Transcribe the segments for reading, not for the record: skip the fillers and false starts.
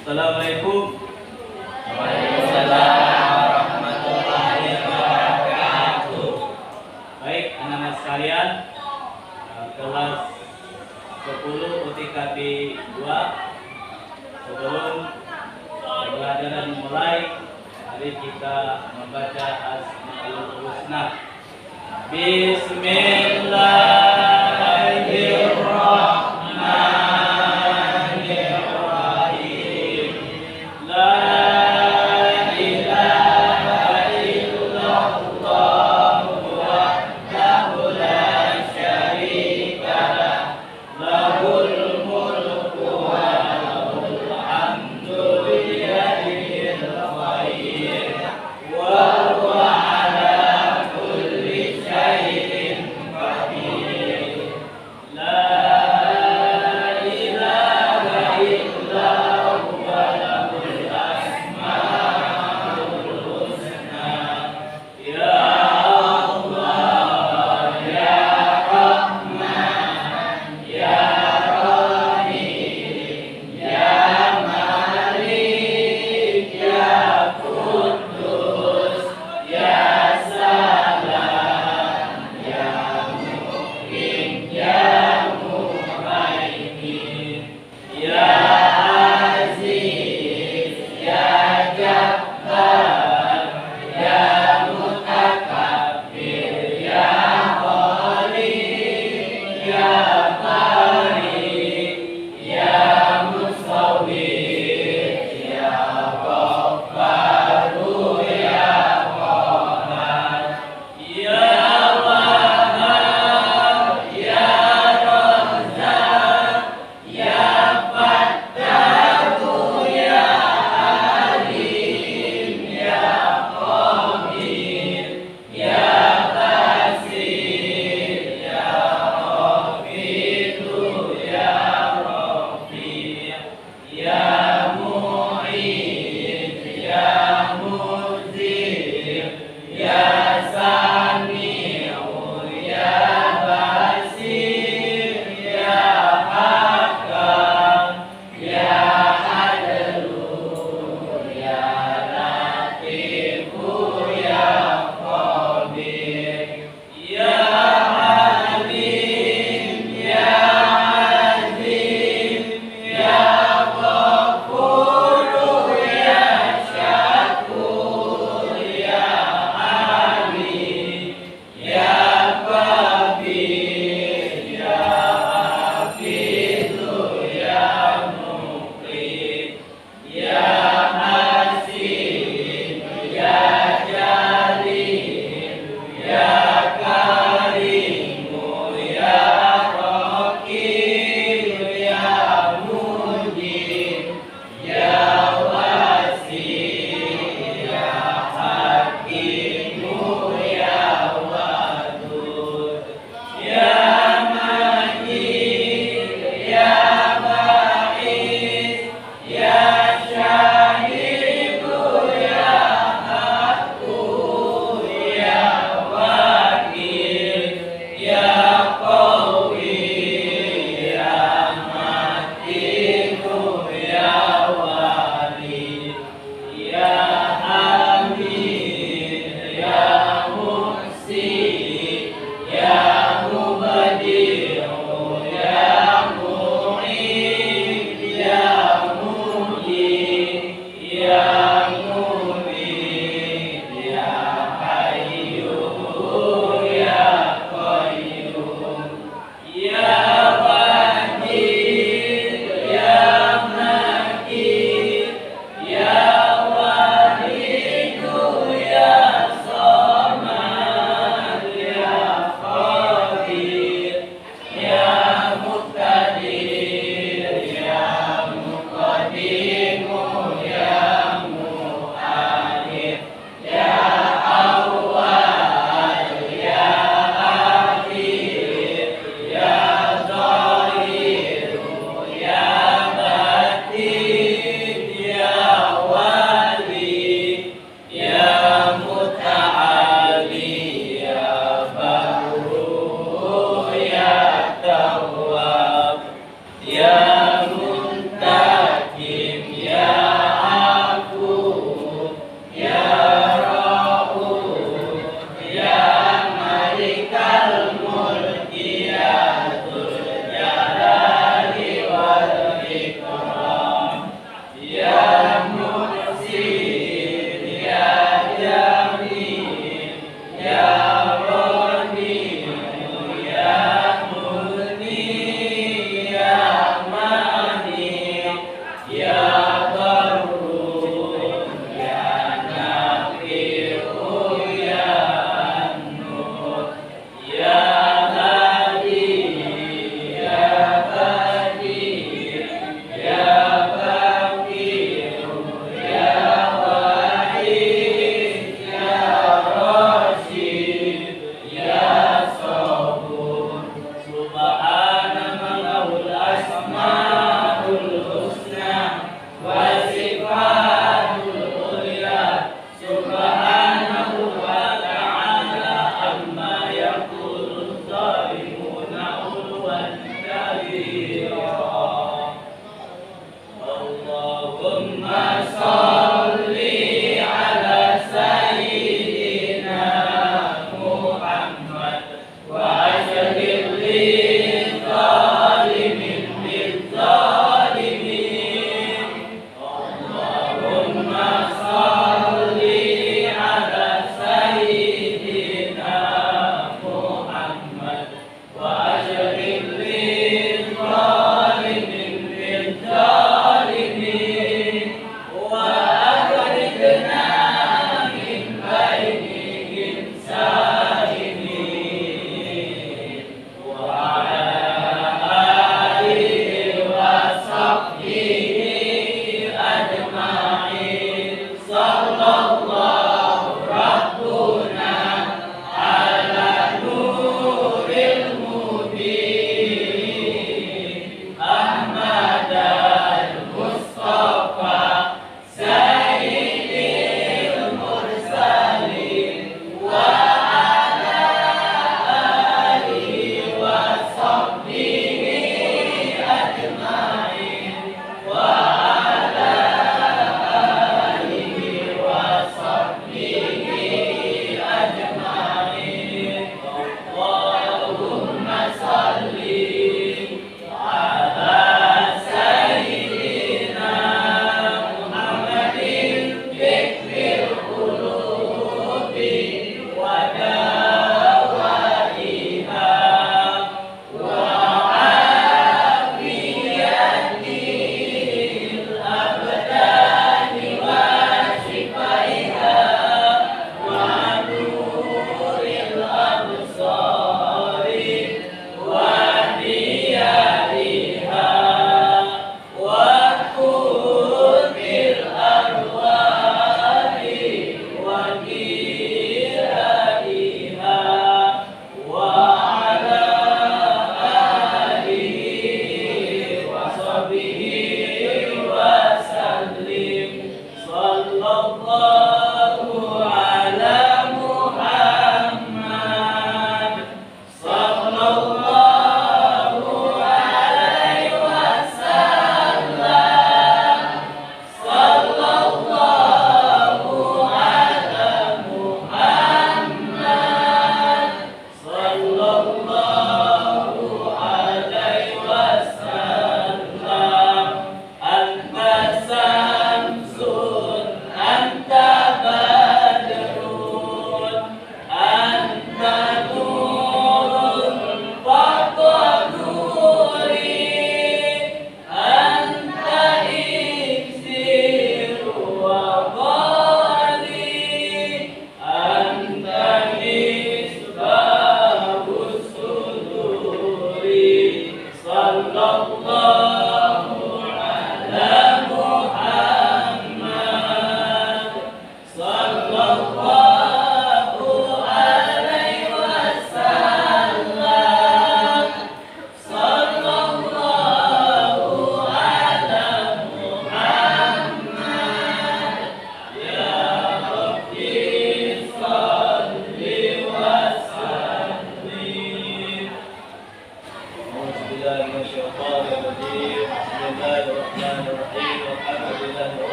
Assalamualaikum. Waalaikumsalam warahmatullahi wabarakatuh. Baik, anak-anak sekalian, kelas 10 UTKB 2. Sebelum pembelajaran dimulai, mari kita membaca Asmaul Husna. Bismillahirrahmanirrahim. La ilaha illallah wahdahu la syarika lah, lahul mulku wa lahul hamdu biyadihil khair wa huwa ala kulli syai'in qadir.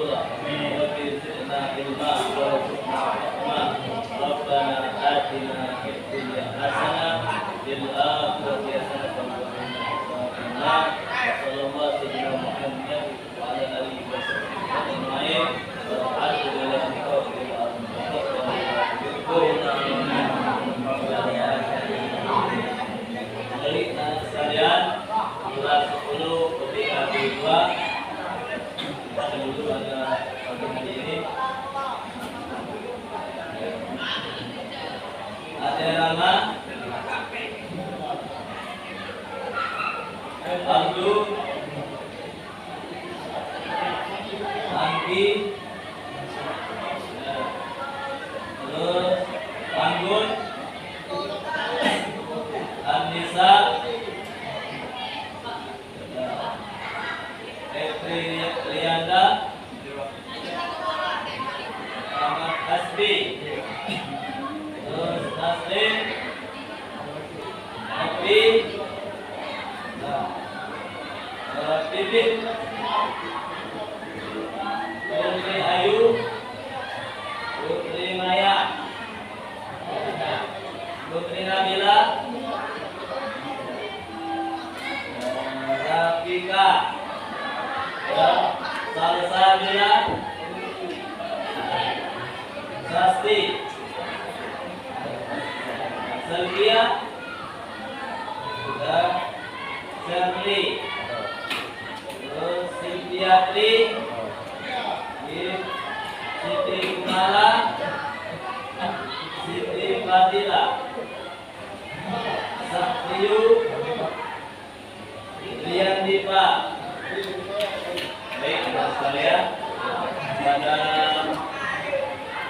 pula. Rabbi zidna ilma warzuqna hikmah. Rabbana atina fid dunya hasanah fil akhirati hasanah wa qina adzaban nar. Sallallahu alaihi Muhammad wa ala alihi wasallam ajma'in. Alhamdulillahi rabbil alamin. Dari sekalian kelas 10 ketika kedua dulu ada pada hari ini ada nama Abdul Anggi terus Anggun Anissa Lianda Ahmad Hasbi terus Naslim Happy Bibit Putri Ayu Putri Maya Putri Nabila Rafika Salsabila Sasti Selvia dan Serli terus Sintiatri Siti Kumala Siti Fadila Saktiyu Lian Dipa. Baik, teman sekalian, pada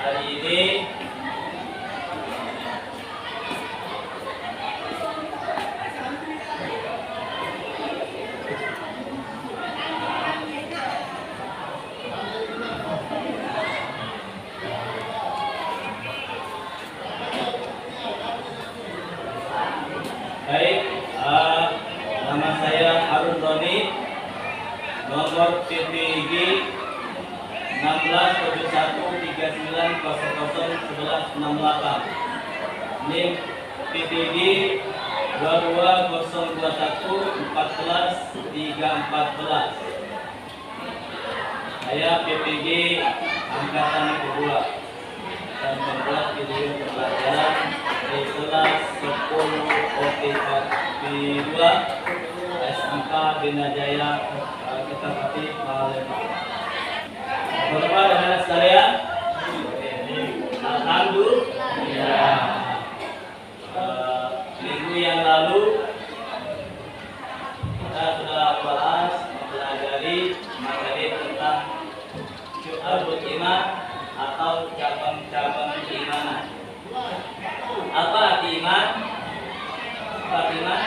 hari ini nama saya Harun Roni, nomor PPG 167139001168, NIM PPG 2202144314. Saya PPG angkatan kedua dan membuat video pembelajaran di kelas 10 OTP 2 SMK Bina Jaya Kertapati Palembang. Bapak dan anak sekalian, alhamdulillah minggu yang lalu kita sudah bahas mempelajari materi tentang syu'abul iman atau cabang-cabang keimanan. Apa arti iman? Apa arti iman?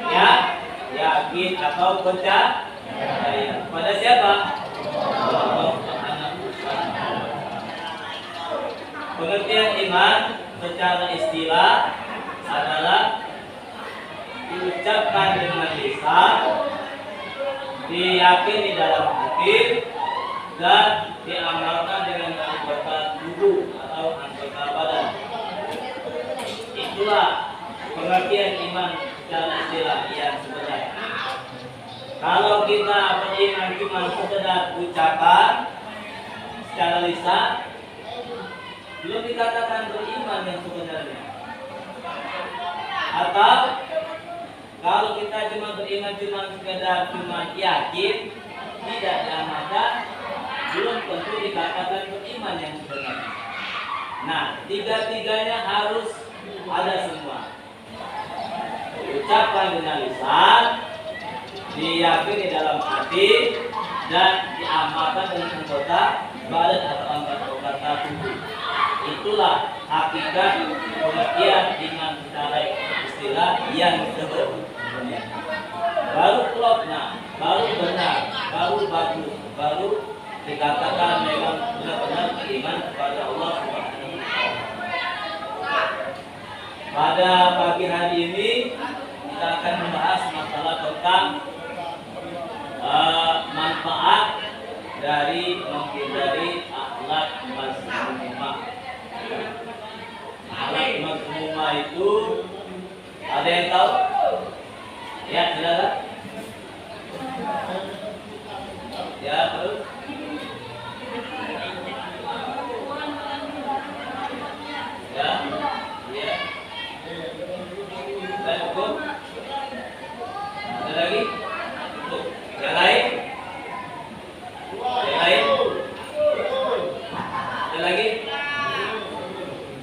Ya, yakin atau percaya. Pada siapa? Pengertian iman secara istilah adalah diucapkan dengan lisan, diyakini dalam hati, dan diamalkan dengan anggota tubuh atau anggota badan. Itulah pengertian iman secara istilah yang sebenarnya. Kalau kita beriman cuma sekedar ucapan secara lisan, belum dikatakan beriman yang sebenarnya. Atau kalau kita cuma beriman sekedar yakin, tidak diamalkan, belum tentu dikatakan beriman yang sebenarnya. Nah, tiga-tiganya harus ada semua. Ucapan dengan lisan, diyakini dalam hati, dan diamalkan dengan anggota badan atau anggota tubuh. Itulah hakikat pengertian iman secara istilah yang sebenarnya. Baru klopnya, baru benar, baru bagus, baru dikatakan memang benar-benar beriman kepada Allah Subhanahu wa Ta'ala. Pada pagi hari ini kita akan membahas masalah tentang manfaat dari menghindari akhlak mazmumah. Akhlak mazmumah itu ada yang tahu? Ya, silakan. Ya, terus. Ya, ya. Sudah cukup. Ada lagi? Cukup. Yang lain? Yang lain? Ada lagi?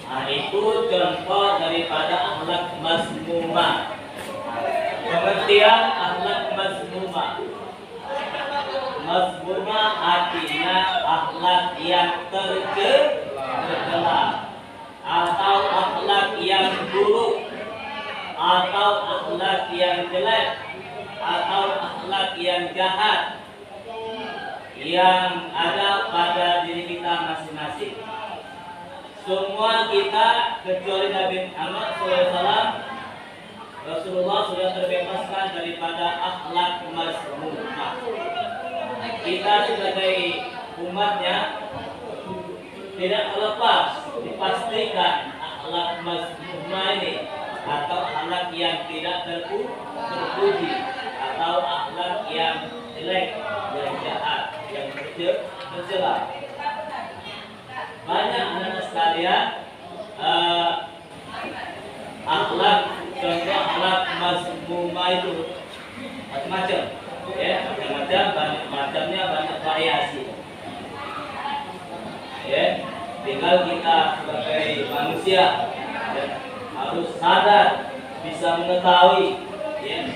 Nah, itu contoh daripada akhlak mazmumah. Pengertian akhlak mazmumah. Mazmumah artinya akhlak yang tercela atau akhlak yang buruk atau akhlak yang jelek atau akhlak yang jahat yang ada pada diri kita masing-masing. Semua kita kecuali Nabi Muhammad SAW, Rasulullah sudah terbebaskan daripada akhlak mazmumah. Kita sebagai umatnya tidak terlepas dipastikan akhlak mazmumah ini atau akhlak yang tidak terpuji atau akhlak yang jelek, yang jahat, yang tercela. Banyak anak sekalian akhlak, contoh akhlak mazmumah itu macam-macam, ya, macam-macam, banyak macamnya, banyak variasi. Ya, tinggal kita sebagai manusia ya, harus sadar, bisa mengetahui ya,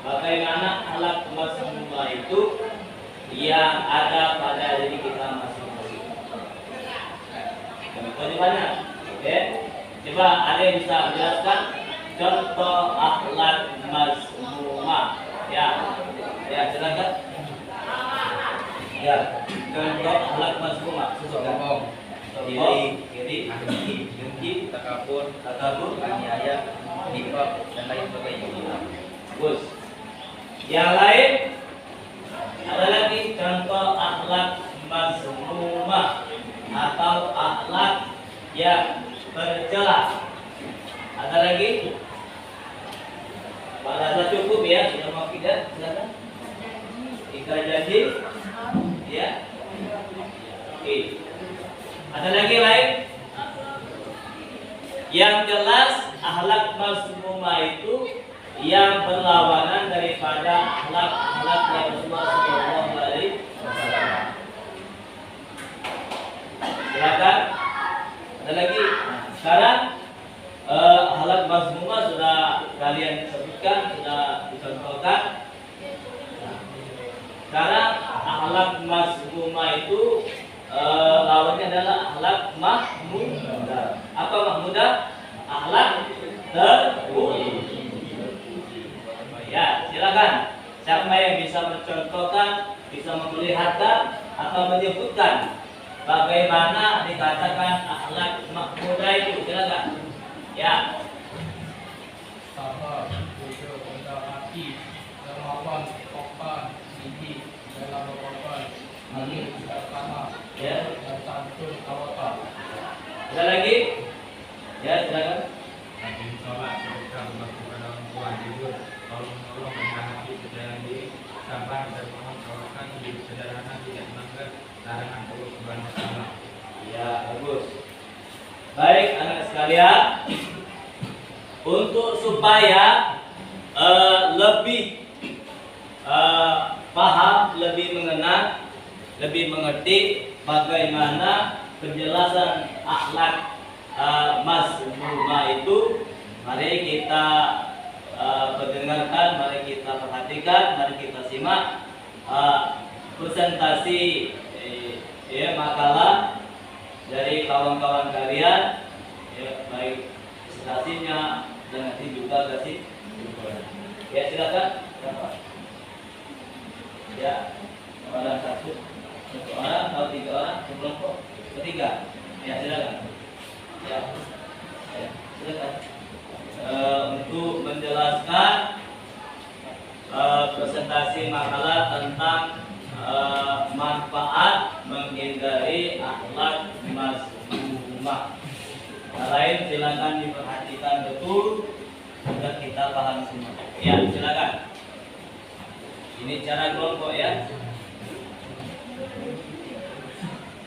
bagaimana akhlak mazmumah itu yang ada pada diri kita masing-masing. Contohnya, ya, coba ada yang bisa menjelaskan contoh akhlak mazmumah? Ya, ya silakan. Ya, contoh akhlak mazmumah. Sombong, iri, dengki, takabur, aniaya, nifaq, dan lain sebagainya. Bagus. Yang lain ada lagi contoh akhlak mazmumah atau akhlak yang tercela. Ada lagi? Pada cukup ya, sudah mau tidak? Silakan. Ingkar janji, ya. Oke. Ada lagi lain? Yang jelas akhlak mazmumah itu yang berlawanan daripada akhlak Rasulullah SAW. Silakan. Ada lagi? Sekarang akhlak mazmumah sudah kalian sebutkan, sudah dicontohkan. Sekarang akhlak mazmumah itu lawannya adalah akhlak mahmudah. Apa mahmudah? Akhlak terpuji. Ya, silakan. Siapa yang bisa mencontohkan, bisa memperlihatkan atau menyebutkan bagaimana dikatakan akhlak mahmudah itu? Silakan. Ya. Sabar, jujur, rendah hati, dermawan, sopan, tinggi, dalam berkorban, adil, bijaksana, Ya. dan santun tawakal. Ada lagi? Ya, silakan. Rajin sholat, sedekah, berbakti pada orang tua, jujur, tolong menolong, rendah hati, percaya diri, sabar, dan mohon tawakal, hidup sederhana, tidak melanggar larangan Allah Subhanahu wa Ta'ala. Ya, bagus. Baik, anak sekalian, untuk supaya lebih paham, lebih mengenal, lebih mengerti bagaimana penjelasan akhlak mazmumah itu, mari kita pendengarkan, mari kita perhatikan, mari kita simak presentasi makalah dari kawan-kawan kalian, ya, baik presentasinya dan nanti juga kasih. Ya, silakan. Ya, orang satu orang atau 3 orang sekelompok, bertiga. Ya, silakan. Ya, silakan. Untuk menjelaskan presentasi makalah tentang manfaat, menghindari akhlak mazmumah. Yang lain silakan diperhatikan betul agar kita paham semua. Ya, silakan. Ini cara kelompok ya.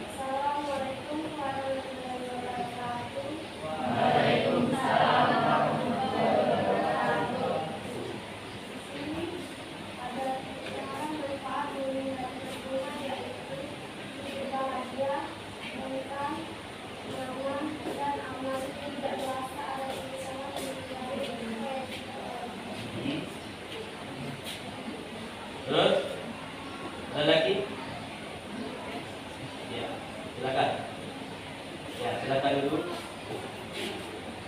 Assalamualaikum warahmatullahi wabarakatuh. Waalaikumsalam warahmatullahi wabarakatuh. Di sini ada sekarang manfaat menghindari keburukan, yaitu hidup bahagia, menyenangkan, nyaman, dan aman. Tidak berasa ada usaha menghindari Terus ada lagi? Ya, silakan. Ya, silakan dulu.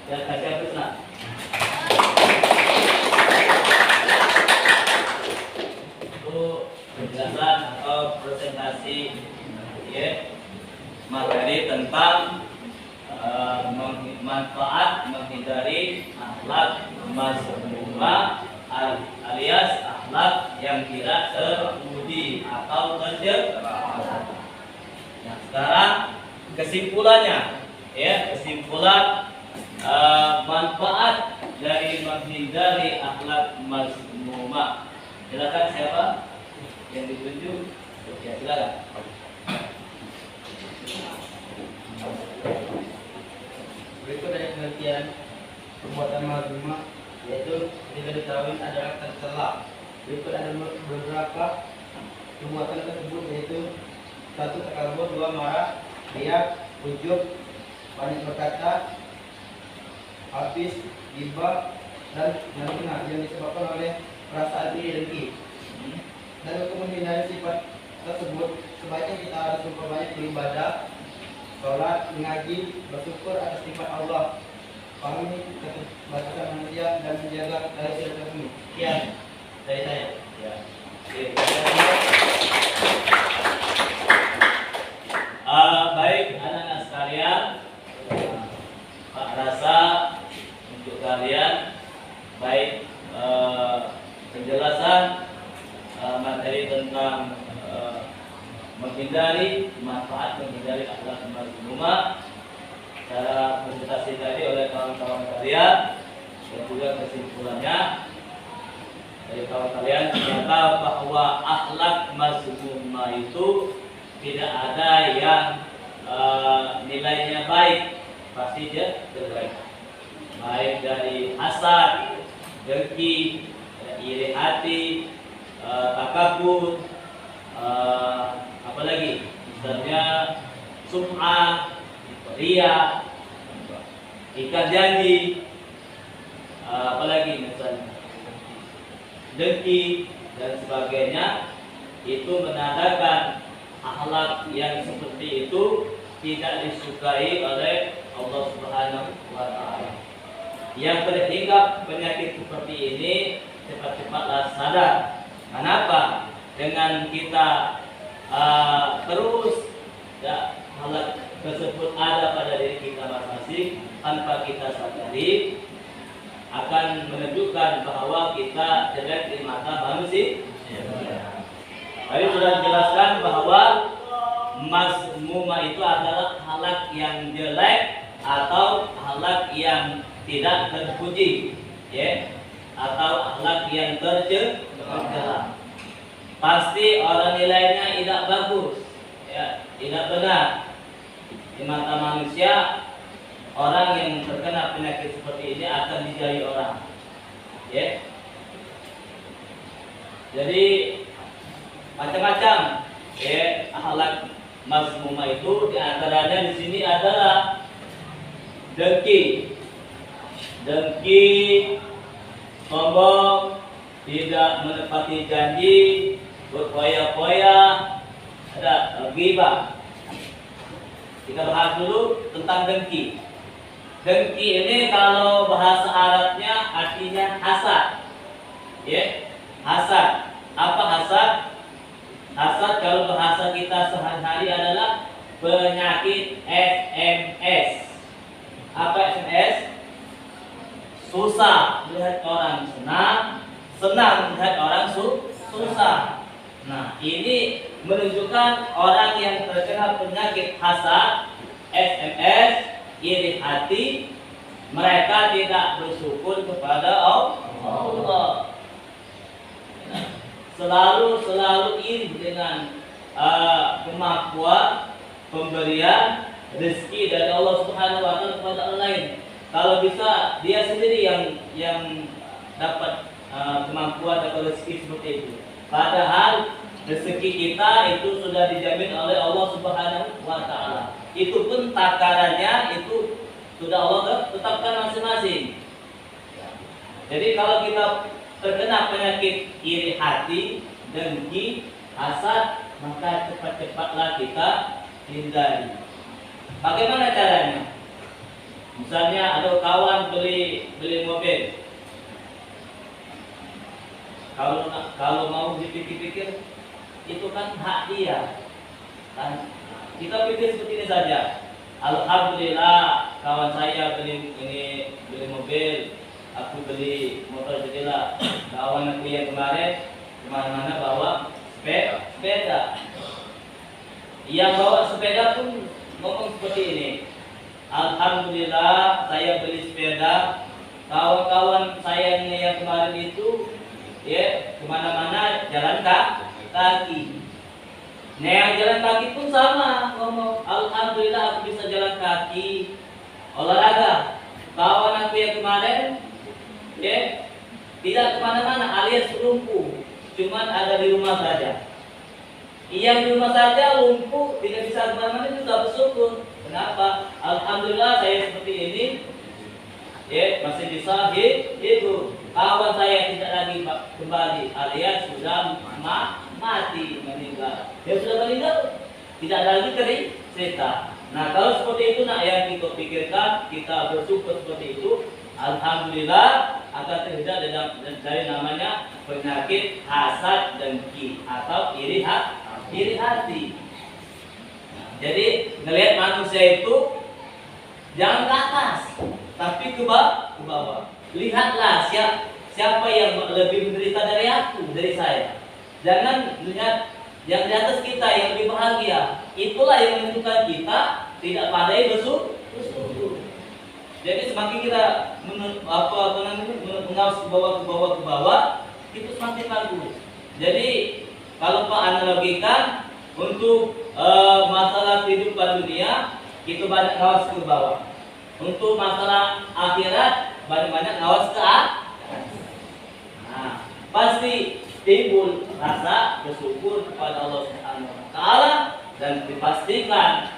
Ya, kasih apa nak? Itu penjelasan atau presentasi ya, materi tentang manfaat menghindari akhlak mazmumah alias akhlak yang tidak terpuji atau tercela. Nah, sekarang kesimpulannya ya, kesimpulan manfaat dari menghindari akhlak mazmumah. Silakan siapa yang ditunjuk? Ya, silakan. Berikut ada pengertian perbuatan mazmumah, yaitu ketika diketahui adalah tercela. Berikut ada beberapa perbuatan tersebut, yaitu 1. Takabur, 2. Marah, riak, ujub, banyak berkata, habis, ghibah, dan menghina yang disebabkan oleh perasaan iri dengki. Dan untuk menghindari sifat tersebut, sebaiknya kita harus memperbanyak beribadah, sholat, mengaji, bersyukur atas nikmat Allah, pahami batasan manusia, dan menjaga dari silaturahmi. Sekian dari saya. Ya. Oke. Baik anak-anak sekalian, Pak Rasa untuk kalian baik penjelasan materi tentang manfaat menghindari akhlak mazmumah secara presentasi tadi oleh kawan-kawan kalian, dan juga kesimpulannya dari kawan kalian ternyata bahwa akhlak mazmumah itu tidak ada yang nilainya baik, pasti jelek, baik dari hasad, dengki, iri hati, takabur, apalagi misalnya sum'ah, riya, ikat janji, apalagi misalnya dengki dan sebagainya, itu menandakan akhlak yang seperti itu tidak disukai oleh Allah Subhanahu wa Ta'ala. Yang terhinggap penyakit seperti ini cepat-cepatlah sadar. Kenapa? Dengan kita terus ya, akhlak tersebut ada pada diri kita masing-masing tanpa kita sadari, akan menunjukkan bahwa kita jelek di mata manusia. Tadi sudah dijelaskan bahwa mazmumah itu adalah akhlak yang jelek atau akhlak yang tidak terpuji, ya, atau akhlak yang tercela. Pasti orang nilainya tidak bagus, ya, tidak benar di mata manusia. Orang yang terkena penyakit seperti ini akan dijauhi orang, ya. Jadi macam-macam, ya, akhlak mazmumah itu diantaranya di sini adalah dengki, sombong, tidak menepati janji, berfoya-foya, ada ghibah. Kita bahas dulu tentang dengki. Dengki ini kalau bahasa Arabnya artinya hasad, ya, hasad. Apa hasad? Hasad kalau bahasa kita sehari-hari adalah penyakit SMS. Apa SMS? Susah melihat orang senang, senang melihat orang susah. Nah, ini menunjukkan orang yang terkena penyakit hasad, SMS, iri hati, mereka tidak bersyukur kepada Allah. Selalu iri dengan kemampuan pemberian rezeki dari Allah Subhanahu wa taala kepada orang lain. Kalau bisa dia sendiri yang dapat kemampuan atau rezeki seperti itu. Padahal rezeki kita itu sudah dijamin oleh Allah Subhanahu wa taala. Itu pun takarannya itu sudah Allah tetapkan masing-masing. Jadi kalau kita terkena penyakit iri hati, dengki, hasad, maka cepat-cepatlah kita hindari. Bagaimana caranya? Misalnya ada kawan beli mobil. Kalau mau dipikir-pikir, itu kan hak dia. Kan kita pikir seperti ini saja. Alhamdulillah kawan saya beli mobil, aku beli motor jadilah. Kawan aku yang kemarin kemana-mana bawa sepeda. Yang bawa sepeda pun ngomong seperti ini. Alhamdulillah saya beli sepeda. Kawan-kawan saya yang kemarin itu ya kemana-mana jalan kaki. Nah yang jalan kaki pun sama ngomong, alhamdulillah aku bisa jalan kaki, olahraga. Kawan aku yang kemarin ya tidak kemana-mana alias lumpuh, cuman ada di rumah saja. Yang di rumah saja lumpuh, tidak bisa kemana-mana juga bersyukur. Kenapa? Alhamdulillah saya seperti ini ya masih bisa hidup. Kawan saya tidak lagi kembali alias sudah mati, meninggal. Dia sudah meninggal, tidak ada lagi cerita. Nah kalau seperti itu yang kita pikirkan, kita bersyukur seperti itu, alhamdulillah akan terhindar dari namanya penyakit hasad dengki atau iri hati. Jadi ngelihat manusia itu jangan ke atas, tapi ke bawah. Lihatlah siapa yang lebih menderita dari saya. Jangan lihat yang di atas kita yang lebih bahagia. Itulah yang menentukan kita tidak pandai bersyukur. Jadi semakin kita mengawas ke bawah, itu semakin bagus. Jadi kalau Pak analogikan untuk masalah kehidupan dunia, itu banyak ngawas ke bawah. Untuk masalah akhirat banyak ngawas ke atas. Nah, pasti timbul rasa bersyukur kepada Allah Subhanahu wa taala dan dipastikan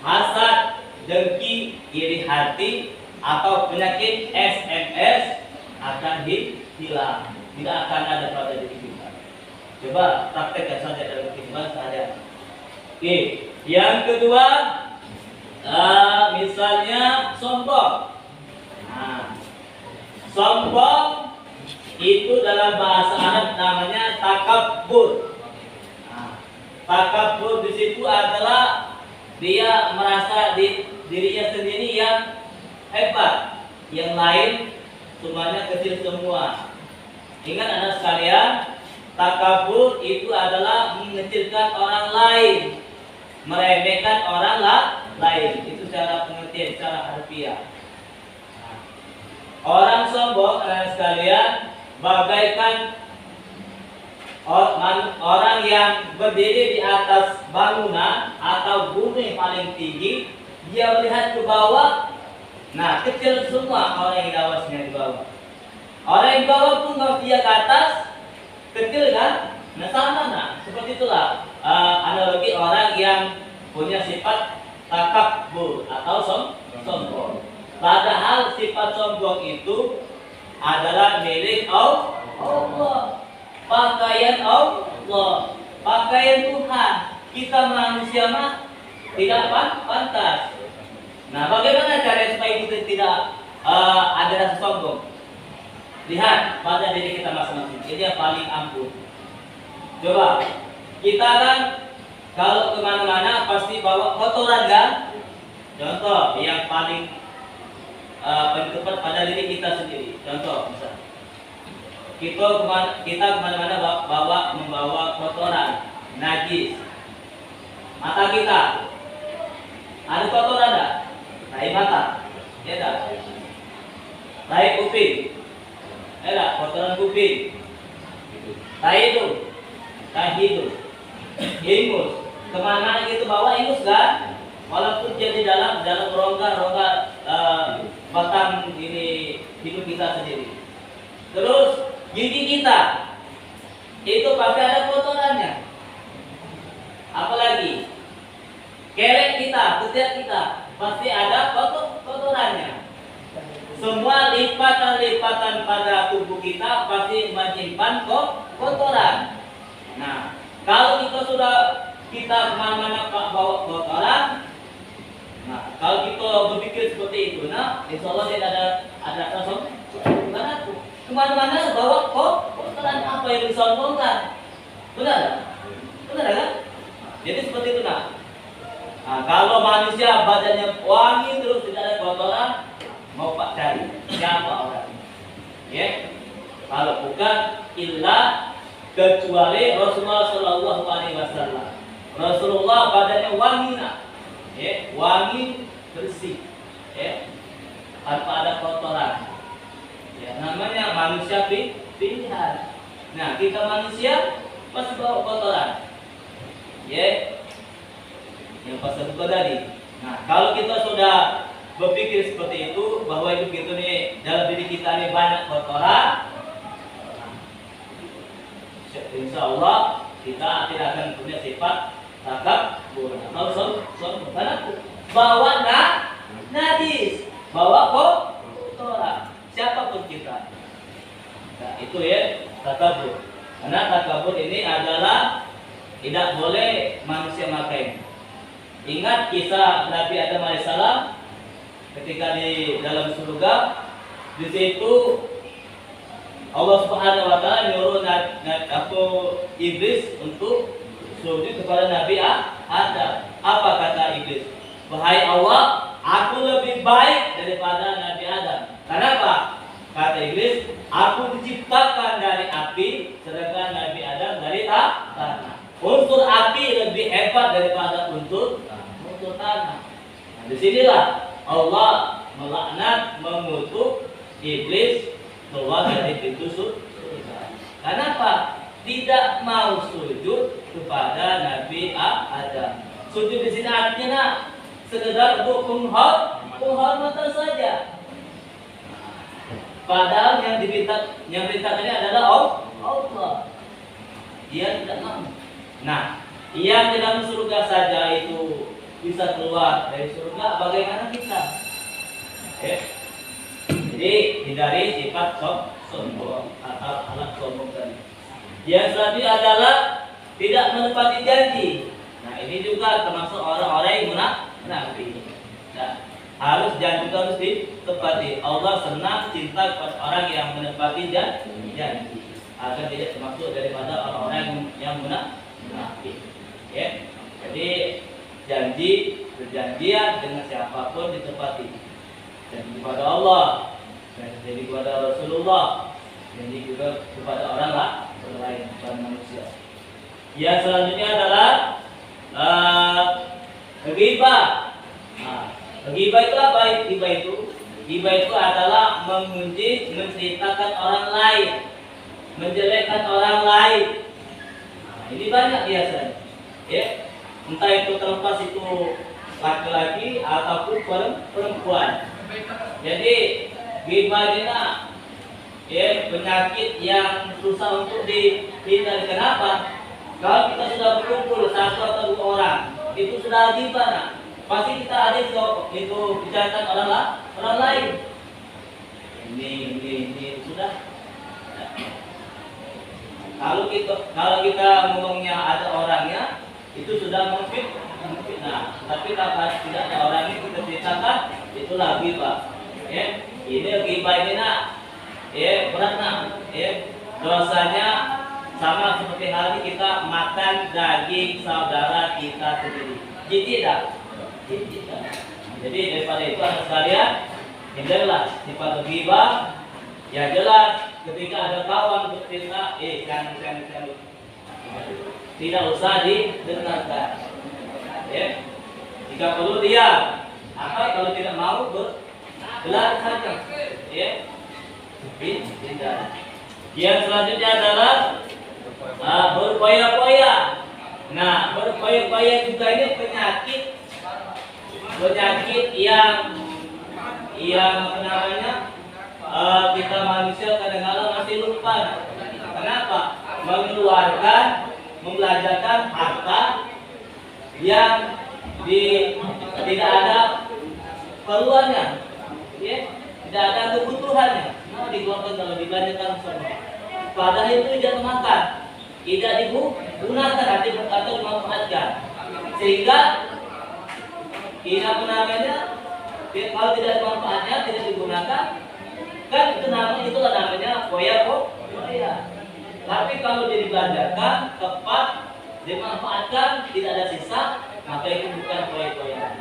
hasad, dengki, iri hati atau penyakit SMS akan hilang. Tidak akan ada pada diri kita. Coba praktekkan saja dalam kehidupan sehari-hari. Oke, yang kedua misalnya sombong. Nah, sombong itu dalam bahasa Arab namanya takabbur. Nah, takabbur di situ adalah dia merasa dirinya sendiri yang hebat, yang lain semuanya kecil semua. Ingat anak sekalian, takabur itu adalah mengecilkan orang lain, meremehkan orang lain. Itu secara pengertian, secara harfiah. Orang sombong anak sekalian bagaikan orang yang berdiri di atas bangunan atau gunung yang paling tinggi, dia melihat ke bawah. Nah, kecil semua orang yang dawasnya di bawah. Orang yang di bawah pun kalau dia ke atas, kecil kan? Nah, sama seperti itulah analogi orang yang punya sifat takabbur atau sombong. Padahal sifat sombong itu adalah milik Allah. Pakaian Allah, pakaian Tuhan. Kita manusia mah tidak pantas. Nah, bagaimana cara supaya kita tidak ada rasa sombong? Lihat pada diri kita masing-masing. Ini yang paling ampuh. Coba, kita kan kalau kemana-mana pasti bawa kotoran kan? Contoh yang paling tepat pada diri kita sendiri. Contoh, misalnya kita kemana-mana membawa kotoran, najis. Mata kita ada kotoran enggak? Tai mata, ya enggak? Tai kuping, ya enggak? Kotoran kuping. Tai hidung, ingus. Kemana gitu bawa ingus kan? Walaupun jadi dalam rongga batang ini hidup kita sendiri. Terus gigi kita itu pasti ada kotorannya. Apalagi kelek kita, ketiak kita pasti ada kotorannya. Semua lipatan-lipatan pada tubuh kita pasti menyimpan kotoran. Nah, kalau kita kemana-mana bawa kotoran, nah kalau kita berpikir seperti itu, nah insya Allah tidak ada kosong. Gimana tuh? Kemana-mana bawa kotoran, apa yang disombongkan? Benar kan? Jadi seperti itu nah. Kalau manusia badannya wangi terus tidak ada kotoran, mau Pak cari siapa orangnya? Ya, kalau bukan illa kecuali Rasulullah Shallallahu Alaihi Wasallam. Rasulullah badannya wangi nak, ya, wangi bersih, ya, tanpa ada kotoran. Ya, namanya manusia pilihan. Nah, kita manusia pasti bawa kotoran, ya, yang pasal buka tadi. Nah, kalau kita sudah berpikir seperti itu bahwa hidup kita nih dalam diri kita ini banyak kotoran, insya Allah kita tidak akan punya sifat takabur atau sombong. Karena bawa najis, bawa kotoran, siapapun kita. Nah, itu ya takabur. Karena takabur ini adalah tidak boleh manusia makai. Ingat kisah Nabi Adam alaihissalam ketika di dalam surga, di situ Allah Subhanahu wa taala nyuruh iblis untuk sujud kepada Nabi Adam. Apa kata iblis? Wahai Allah, aku lebih baik daripada Nabi Adam. Kenapa? Kata iblis, aku diciptakan dari api, sedangkan Nabi Adam dari tanah. Unsur api lebih hebat daripada unsur tanah. Nah, disinilah Allah melaknat, mengutuk iblis keluar dari pintu surga. Kenapa? Tidak mau sujud kepada Nabi Adam. Sujud di sini artinya sekedar untuk penghormatan saja. Padahal yang diperintahkannya adalah Allah. Dia tidak mau. Nah, yang di dalam surga saja itu bisa keluar dari surga, bagaimana kita? Jadi hindari sifat sombong atau alat sombong tadi. Yang selanjutnya adalah tidak menepati janji. Nah, ini juga termasuk orang-orang yang munafik. Nah, harus janji harus ditepati. Allah senang cinta kepada orang yang menepati janji. Agar tidak termasuk daripada orang-orang yang munafik. Ya. Jadi berjanjian dengan siapapun ditepati. Janji kepada Allah, janji kepada Rasulullah, janji juga kepada orang lain, bukan manusia. Yang selanjutnya adalah ghibah. Ghibah itu apa? Ghibah itu adalah memuji, menceritakan orang lain, menjelekkan orang lain. Nah, ini banyak biasanya. Ya, entah itu terlepas itu laki-laki ataupun perempuan. Jadi ghibah ini ya penyakit yang susah untuk dihindari. Kenapa? Kalau kita sudah berkumpul satu atau dua orang, itu sudah ghibah. Pasti kita ada itu bicarakan orang lain. Ini sudah. Kalau kita ngomongnya ada orangnya, itu sudah memfitnah. Tapi kalau tidak ada orangnya kita ceritakan, itulah ghibah. Ya, ini ghibah ini berat dosanya sama seperti halnya kita makan daging saudara kita sendiri. Jijik tak? Jadi daripada itu anak sekalian, hindarilah sifat ghibah. Ya jelas ketika ada kawan bercerita, jangan. Tidak usah didengarkan. Ya. Jika perlu diam. Apa kalau tidak mau bergelar saja. Ya. Tidak. Yang selanjutnya adalah berpoya-poya. Nah, berpoya-poya juga ini penyakit yang apa namanya, kita manusia kadang-kadang masih lupa. Kenapa? Membelanjakan harta yang tidak ada perluannya, ya, tidak ada kebutuhannya. Nah, dikeluarkan kalau dibelanjakan semua. Padahal itu tidak makan, tidak digunakan atau dimanfaatkan, sehingga kalau tidak dimanfaatnya, tidak digunakan, kan itulah namanya poya. Tapi kalau dibelanjakan, tepat dimanfaatkan, tidak ada sisa, maka itu bukan poya-poya.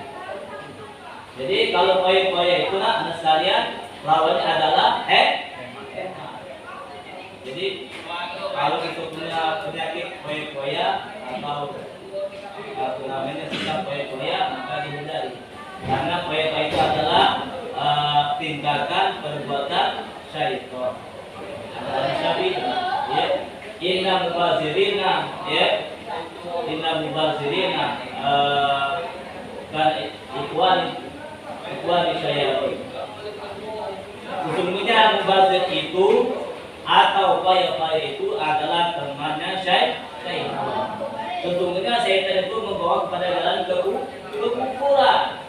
Jadi kalau poya-poya itu anak sekalian, lawannya adalah hemat. Jadi kalau itu punya penyakit poya-poya atau apa namanya sikap poya-poya, maka dihindari. Karena poya-poya itu adalah tindakan perbuatan syaitan. Adalah syaitan. Ya. Inna mubazirina, ya. Inna mubazirina kan ikhwani syaitan. Sesungguhnya mubazir itu atau poya-poya itu adalah temannya syaitan. Sesungguhnya syaitan itu membawa kepada jalan kekufuran.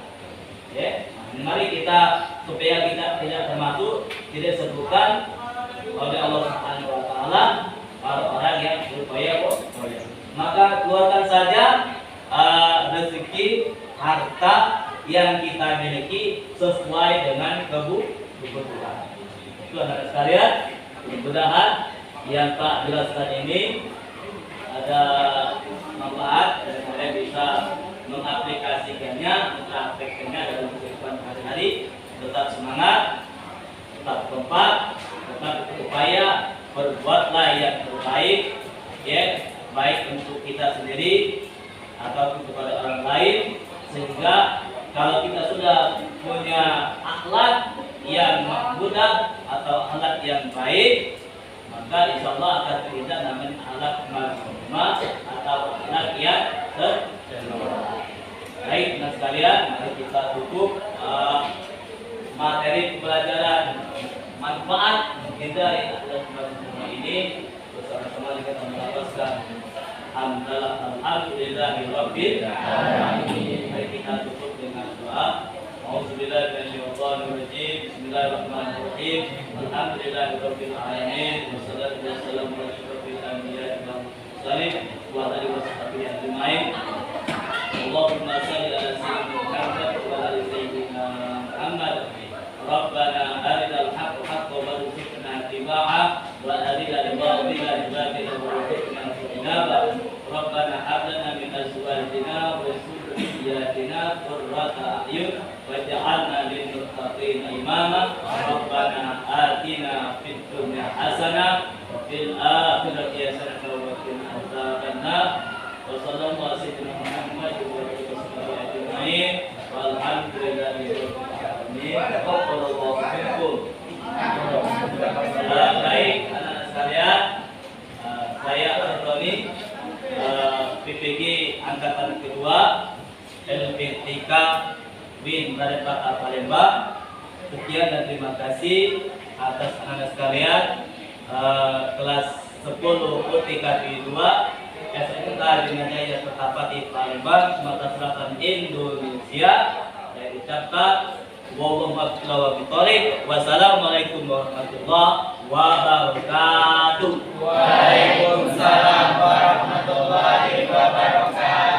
Ya, mari kita supaya kita tidak termasuk, tidak disebutkan oleh Allah Subhanahu wa taala orang-orang yang berpoya-poya. Maka keluarkan saja rezeki harta yang kita miliki sesuai dengan kebutuhan. Itu anak sekalian, mudah-mudahan yang Pak jelaskan ini ada manfaat dan saya bisa mengaplikasikannya dalam kehidupan hari-hari. Tetap semangat, tetap kompak, tetap berupaya, berbuatlah yang terbaik, ya, baik untuk kita sendiri ataupun kepada orang lain, sehingga kalau kita sudah punya akhlak yang makbudah atau akhlak yang baik, maka insya Allah akan terhindar namanya akhlak mazmumah atau akhlak yang tercela. Baik, teman sekalian, mari kita tutup materi pembelajaran manfaat kita yang akhlak mazmumah ini bersama-sama dengan melafazkan alhamdulillahirabbil alamin. Mari kita tutup dengan doa. A'udzubillahiminasyaitonirrajim. Bismillahirrahmanirrahim. Alhamdulillahirabbil alamin. Wassalatu wassalamu ala asyrofil anbiya'i wal mursalin wa ala alihi washabbihi ajmain. Allahumma shalli ala sayyidina Muhammad wa ala ali sayyidina Muhammad. Rabbana arinal haqqa haqqan warzuqna ittiba'ah wa arinal batila batilan warzuqna ijtinabah. Rabbana hab lana min azwajina wa dhurriyyatina qurrata a'yun waj'alna lil muttaqina imama. Rabbana atina fid dunya hasanah wa fil akhirati hasanah wa qina adzabannar. Wa sallallahu ala sayyidina Muhammad wa ala alihi washabbihi ajmain. Walhamdulillahirabbil alamin. Taqabbalallahu minkum. Baik, anak-anak sekalian, saya Antoni, PPG angkatan kedua LPTK Win Radipaka Palembang. Sekian dan terima kasih atas anak-anak sekalian kelas 10 UTKP 2 SMK Dinajaya Kertapati Palembang, Sumatera Selatan, Indonesia. Saya ucapkan wassalamualaikum warahmatullahi wabarakatuh. Waalaikumsalam warahmatullahi wabarakatuh.